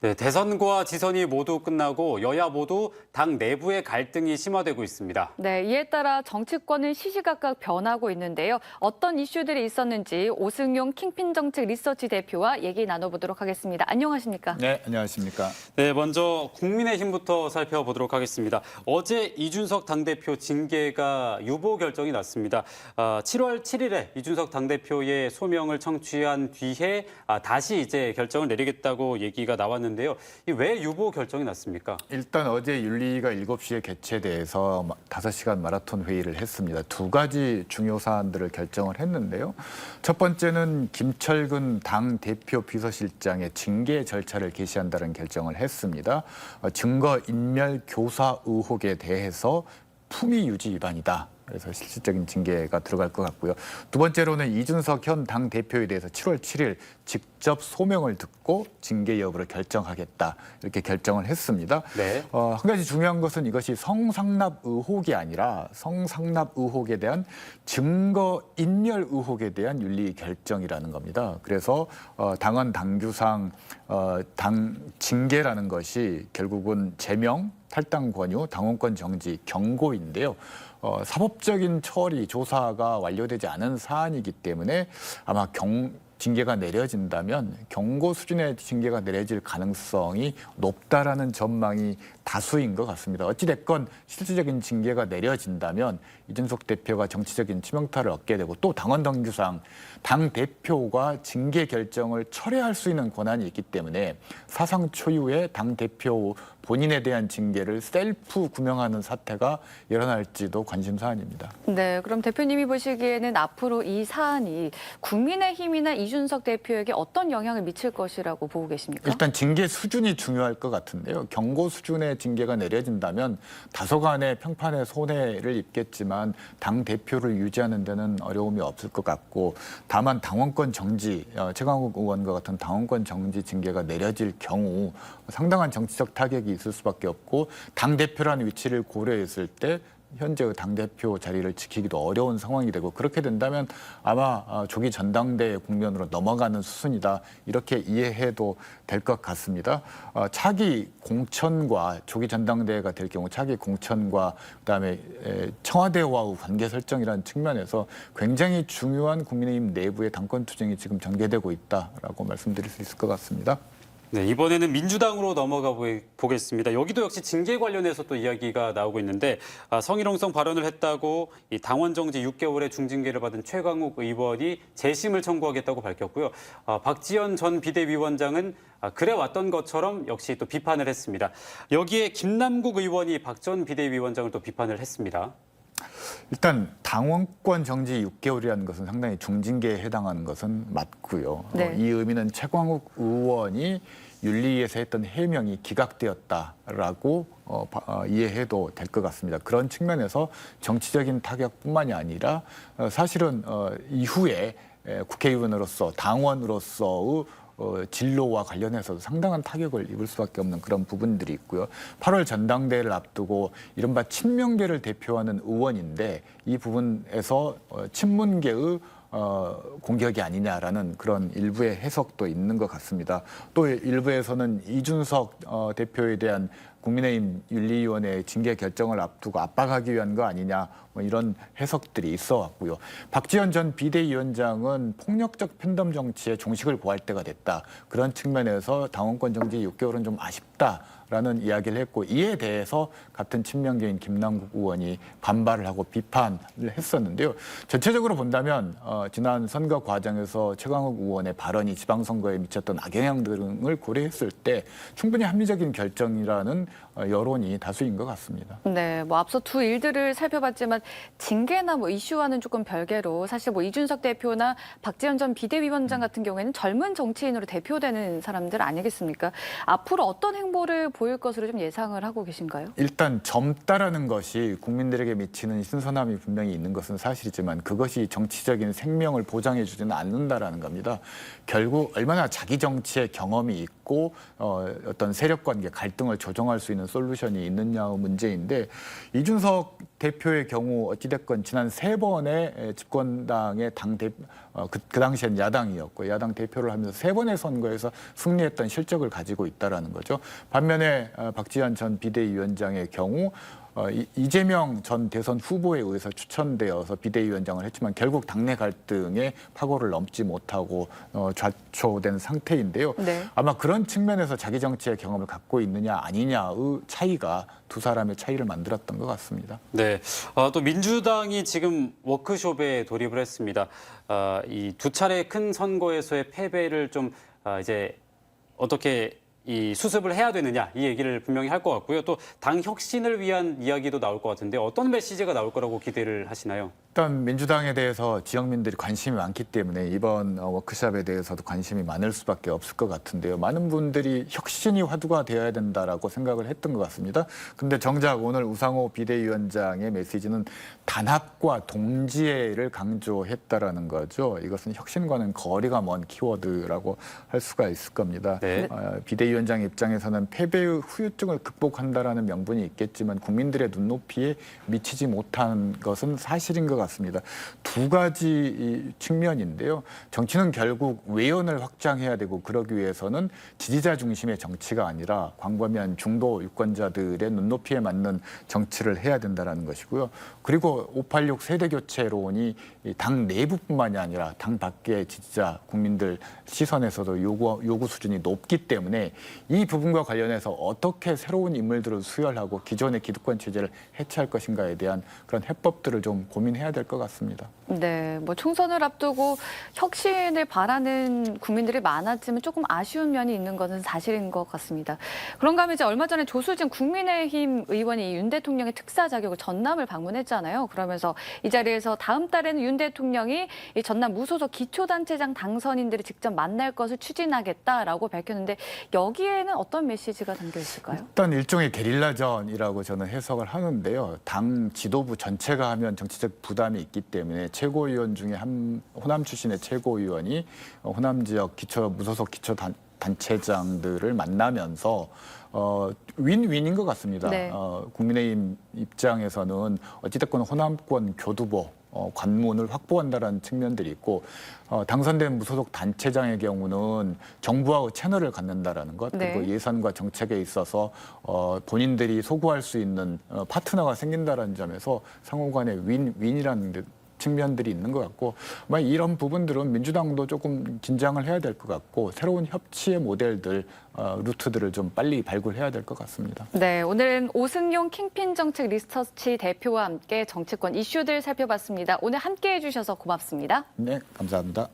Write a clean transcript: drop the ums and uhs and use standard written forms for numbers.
네, 대선과 지선이 모두 끝나고 여야 모두 당 내부의 갈등이 심화되고 있습니다. 네, 이에 따라 정치권은 시시각각 변하고 있는데요. 어떤 이슈들이 있었는지 오승용 킹핀 정책 리서치 대표와 얘기 나눠보도록 하겠습니다. 안녕하십니까? 네, 안녕하십니까. 네, 먼저 국민의힘부터 살펴보도록 하겠습니다. 어제 이준석 당대표 징계가 유보 결정이 났습니다. 7월 7일에 이준석 당대표의 소명을 청취한 뒤에 다시 이제 결정을 내리겠다고 얘기가 나왔는데요. 왜 유보 결정이 났습니까? 일단 어제 윤리위가 7시에 개최돼서 5시간 마라톤 회의를 했습니다. 두 가지 중요 사안들을 결정을 했는데요. 첫 번째는 김철근 당 대표 비서실장의 징계 절차를 개시한다는 결정을 했습니다. 증거 인멸 교사 의혹에 대해서 품위 유지 위반이다. 그래서 실질적인 징계가 들어갈 것 같고요. 두 번째로는 이준석 현 당 대표에 대해서 7월 7일 직접 소명을 듣고 징계 여부를 결정하겠다 이렇게 결정을 했습니다. 네. 한 가지 중요한 것은 이것이 성상납 의혹이 아니라 성상납 의혹에 대한 증거 인멸 의혹에 대한 윤리 결정이라는 겁니다. 그래서 당헌 당규상 당 징계라는 것이 결국은 제명, 탈당 권유, 당원권 정지, 경고인데요. 사법적인 처리, 조사가 완료되지 않은 사안이기 때문에 아마 징계가 내려진다면 경고 수준의 징계가 내려질 가능성이 높다라는 전망이 다수인 것 같습니다. 어찌됐건 실질적인 징계가 내려진다면 이준석 대표가 정치적인 치명타를 얻게 되고 또 당원 당규상 당 대표가 징계 결정을 철회할 수 있는 권한이 있기 때문에 사상 초유의 당 대표 본인에 대한 징계를 셀프 구명하는 사태가 일어날지도 관심 사안입니다. 네, 그럼 대표님이 보시기에는 앞으로 이 사안이 국민의힘이나 이준석 대표에게 어떤 영향을 미칠 것이라고 보고 계십니까? 일단 징계 수준이 중요할 것 같은데요. 경고 수준의 징계가 내려진다면 다소간의 평판에 손해를 입겠지만 당 대표를 유지하는 데는 어려움이 없을 것 같고 다만 당원권 정지, 최강욱 의원과 같은 당원권 정지 징계가 내려질 경우 상당한 정치적 타격이 있을 수밖에 없고 당 대표라는 위치를 고려했을 때 현재 당대표 자리를 지키기도 어려운 상황이 되고 그렇게 된다면 아마 조기 전당대회 국면으로 넘어가는 수순이다 이렇게 이해해도 될 것 같습니다. 차기 공천과 조기 전당대회가 될 경우 차기 공천과 그다음에 청와대와의 관계 설정이라는 측면에서 굉장히 중요한 국민의힘 내부의 당권 투쟁이 지금 전개되고 있다라고 말씀드릴 수 있을 것 같습니다. 네, 이번에는 민주당으로 넘어가 보겠습니다. 여기도 역시 징계 관련해서 또 이야기가 나오고 있는데 성희롱성 발언을 했다고 이 당원 정지 6개월의 중징계를 받은 최강욱 의원이 재심을 청구하겠다고 밝혔고요. 박지원 전 비대위원장은 그래 왔던 것처럼 역시 또 비판을 했습니다. 여기에 김남국 의원이 박 전 비대위원장을 또 비판을 했습니다. 일단 당원권 정지 6개월이라는 것은 상당히 중징계에 해당하는 것은 맞고요. 네. 이 의미는 최광욱 의원이 윤리위에서 했던 해명이 기각되었다라고 이해해도 될 것 같습니다. 그런 측면에서 정치적인 타격뿐만이 아니라 사실은 이후에 국회의원으로서 당원으로서의 진로와 관련해서도 상당한 타격을 입을 수밖에 없는 그런 부분들이 있고요. 8월 전당대회를 앞두고 이른바 친명계를 대표하는 의원인데 이 부분에서 친문계의 공격이 아니냐라는 그런 일부의 해석도 있는 것 같습니다. 또 일부에서는 이준석 대표에 대한 국민의힘 윤리위원회의 징계 결정을 앞두고 압박하기 위한 거 아니냐 뭐 이런 해석들이 있어 왔고요. 박지원 전 비대위원장은 폭력적 팬덤 정치에 종식을 고할 때가 됐다. 그런 측면에서 당원권 정지 6개월은 좀 아쉽다라는 이야기를 했고 이에 대해서 같은 친명계인 김남국 의원이 반발을 하고 비판을 했었는데요. 전체적으로 본다면 지난 선거 과정에서 최강욱 의원의 발언이 지방선거에 미쳤던 악영향 등을 고려했을 때 충분히 합리적인 결정이라는 여론이 다수인 것 같습니다. 네, 뭐 앞서 두 일들을 살펴봤지만 징계나 뭐 이슈와는 조금 별개로 사실 뭐 이준석 대표나 박지원 전 비대위원장 같은 경우에는 젊은 정치인으로 대표되는 사람들 아니겠습니까? 앞으로 어떤 행보를 보일 것으로 좀 예상을 하고 계신가요? 일단 젊다라는 것이 국민들에게 미치는 신선함이 분명히 있는 것은 사실이지만 그것이 정치적인 생명을 보장해 주지는 않는다라는 겁니다. 결국 얼마나 자기 정치의 경험이 있고 있고 어떤 세력 관계 갈등을 조정할 수 있는 솔루션이 있느냐의 문제인데 이준석 대표의 경우 어찌됐건 지난 3번의 집권당의 그 당시엔 야당이었고 야당 대표를 하면서 3번의 선거에서 승리했던 실적을 가지고 있다라는 거죠. 반면에 박지원 전 비대위원장의 경우 이재명 전 대선 후보에 의해서 추천되어서 비대위원장을 했지만 결국 당내 갈등의 파고를 넘지 못하고 좌초된 상태인데요. 네. 아마 그런 측면에서 자기 정치의 경험을 갖고 있느냐 아니냐의 차이가 두 사람의 차이를 만들었던 것 같습니다. 네, 또 민주당이 지금 워크숍에 돌입을 했습니다. 이 두 차례 큰 선거에서의 패배를 좀 이제 어떻게 이 수습을 해야 되느냐 이 얘기를 분명히 할 것 같고요. 또 당 혁신을 위한 이야기도 나올 것 같은데 어떤 메시지가 나올 거라고 기대를 하시나요? 일단 민주당에 대해서 지역민들이 관심이 많기 때문에 이번 워크숍에 대해서도 관심이 많을 수밖에 없을 것 같은데요. 많은 분들이 혁신이 화두가 되어야 된다라고 생각을 했던 것 같습니다. 근데 정작 오늘 우상호 비대위원장의 메시지는 단합과 동지애를 강조했다라는 거죠. 이것은 혁신과는 거리가 먼 키워드라고 할 수가 있을 겁니다. 네. 비대위원장 입장에서는 패배의 후유증을 극복한다라는 명분이 있겠지만 국민들의 눈높이에 미치지 못한 것은 사실인 것 같습니다. 두 가지 측면인데요. 정치는 결국 외연을 확장해야 되고 그러기 위해서는 지지자 중심의 정치가 아니라 광범위한 중도 유권자들의 눈높이에 맞는 정치를 해야 된다는 것이고요. 그리고 586 세대교체론이 당 내부뿐만이 아니라 당 밖의 지지자 국민들 시선에서도 요구 수준이 높기 때문에 이 부분과 관련해서 어떻게 새로운 인물들을 수혈하고 기존의 기득권 체제를 해체할 것인가에 대한 그런 해법들을 좀 고민해야 될 것 같습니다. 네, 뭐 총선을 앞두고 혁신을 바라는 국민들이 많았지만 조금 아쉬운 면이 있는 것은 사실인 것 같습니다. 그런가 하면 이제 얼마 전에 조수진 국민의힘 의원이 윤 대통령의 특사 자격으로 전남을 방문했잖아요. 그러면서 이 자리에서 다음 달에는 윤 대통령이 이 전남 무소속 기초단체장 당선인들이 직접 만날 것을 추진하겠다라고 밝혔는데 여기에는 어떤 메시지가 담겨 있을까요? 일단 일종의 게릴라전이라고 저는 해석을 하는데요. 당 지도부 전체가 하면 정치적 부담이 있기 때문에 최고위원 중에 호남 출신의 최고위원이 호남 지역 무소속 기초단체장들을 만나면서 윈윈인 것 같습니다. 네. 국민의힘 입장에서는 어찌됐건 호남권 교두보 관문을 확보한다는 측면들이 있고 당선된 무소속 단체장의 경우는 정부하고 채널을 갖는다라는 것 그리고 네. 예산과 정책에 있어서 본인들이 소구할 수 있는 파트너가 생긴다는 점에서 상호간의 윈윈이라는 측면들이 있는 것 같고 아마 이런 부분들은 민주당도 조금 긴장을 해야 될 것 같고 새로운 협치의 모델들 루트들을 좀 빨리 발굴해야 될 것 같습니다. 네, 오늘은 오승용 킹핀 정책 리서치 대표와 함께 정치권 이슈들 살펴봤습니다. 오늘 함께해 주셔서 고맙습니다. 네, 감사합니다.